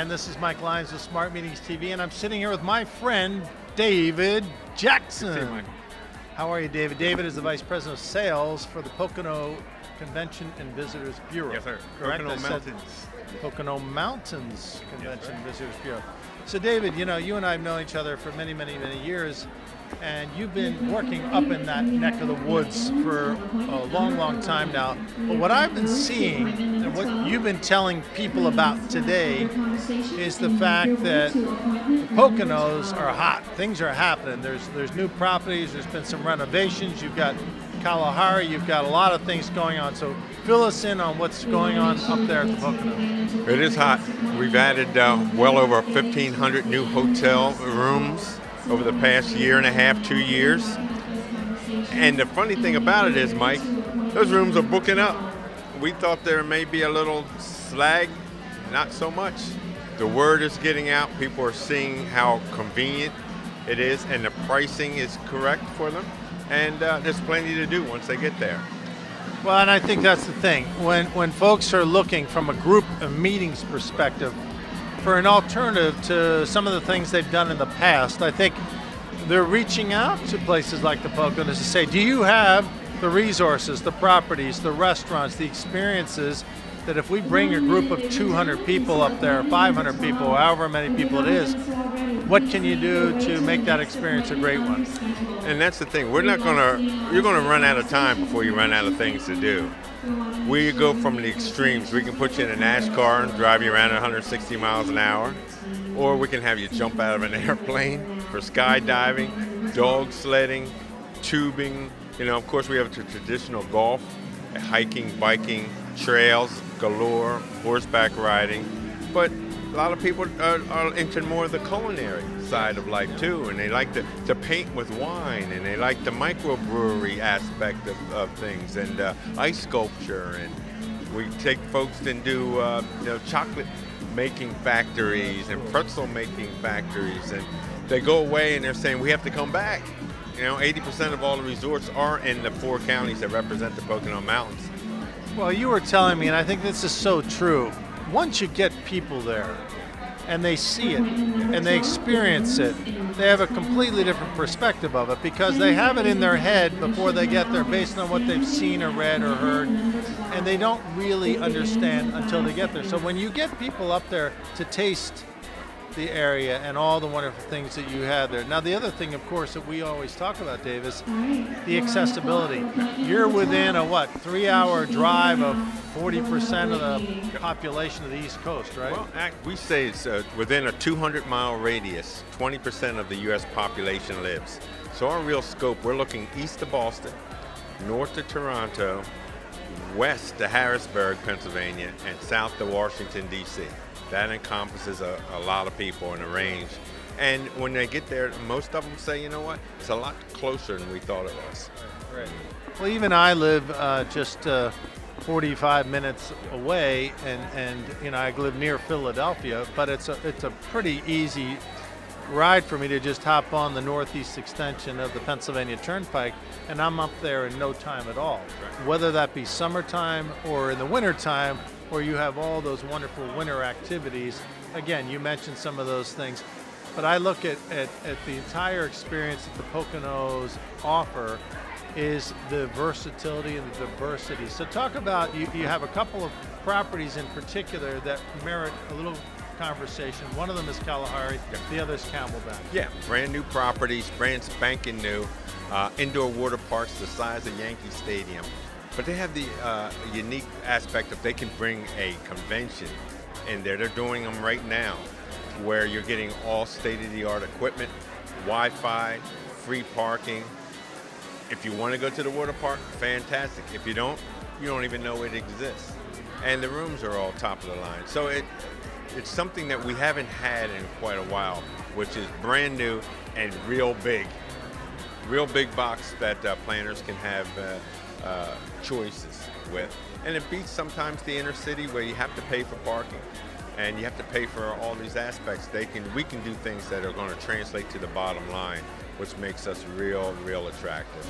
And this is Mike Lyons with Smart Meetings TV, and I'm sitting here with my friend, David Jackson. Good to see you, Mike. How are you, David? David is the Vice President of Sales for the Pocono Convention and Visitors Bureau. Yes, sir. Correct? Pocono Mountains. Pocono Mountains Convention Yes, and Visitors Bureau. So, David, you know, you and I have known each other for many, many, many years, and you've been working up in that neck of the woods for a long, long time now. But what I've been seeing and what you've been telling people about today is the fact that the Poconos are hot. Things are happening. There's new properties. There's been some renovations. You've got Kalahari. You've got a lot of things going on. So fill us in on what's going on up there at the Pocono. It is hot. We've added well over 1,500 new hotel rooms over the past year and a half, 2 years. And the funny thing about it is, Mike, those rooms are booking up. We thought there may be a little slag, not so much. The word is getting out. People are seeing how convenient it is, and the pricing is correct for them. And there's plenty to do once they get there. Well, and I think that's the thing. When folks are looking from a group of meetings perspective for an alternative to some of the things they've done in the past, I think they're reaching out to places like the Poconos to say, do you have the resources, the properties, the restaurants, the experiences that if we bring a group of 200 people up there, 500 people, however many people it is, what can you do to make that experience a great one? And that's the thing. You're gonna run out of time before you run out of things to do. We go from the extremes. We can put you in a NASCAR and drive you around at 160 miles an hour, or we can have you jump out of an airplane for skydiving, dog sledding, tubing. You know, of course, we have traditional golf, hiking, biking, trails galore, horseback riding, but a lot of people are into more of the culinary side of life too, and they like to paint with wine, and they like the microbrewery aspect of things, and ice sculpture, and we take folks and do chocolate making factories and pretzel making factories, and they go away and they're saying we have to come back. You know, 80% of all the resorts are in the 4 counties that represent the Pocono Mountains. Well, you were telling me, and I think this is so true, once you get people there and they see it and they experience it, they have a completely different perspective of it because they have it in their head before they get there based on what they've seen or read or heard, and they don't really understand until they get there. So when you get people up there to taste the area and all the wonderful things that you have there. Now, the other thing, of course, that we always talk about, Dave, is the accessibility. You're within a 3-hour drive of 40% of the population of the East Coast, right? Well, we say it's within a 200-mile radius, 20% of the U.S. population lives. So our real scope, we're looking east of Boston, north to Toronto, west to Harrisburg, Pennsylvania, and south to Washington, D.C. That encompasses a lot of people in a range. And when they get there, most of them say, you know what, it's a lot closer than we thought it was. Right. Well, even I live just 45 minutes away, and you know, I live near Philadelphia, but it's a pretty easy ride for me to just hop on the northeast extension of the Pennsylvania Turnpike, and I'm up there in no time at all. Right. Whether that be summertime or in the wintertime, where you have all those wonderful winter activities. Again, you mentioned some of those things, but I look at the entire experience that the Poconos offer is the versatility and the diversity. So talk about, you have a couple of properties in particular that merit a little conversation. One of them is Kalahari, the other is Camelback. Yeah, brand new properties, brand spanking new, indoor water parks the size of Yankee Stadium. But they have the unique aspect of they can bring a convention in there. They're doing them right now, where you're getting all state-of-the-art equipment, Wi-Fi, free parking. If you want to go to the water park, fantastic. If you don't even know it exists. And the rooms are all top of the line. So it's something that we haven't had in quite a while, which is brand new and real big box that planners can have choices with. And it beats sometimes the inner city where you have to pay for parking and you have to pay for all these aspects. We can do things that are going to translate to the bottom line, which makes us real attractive.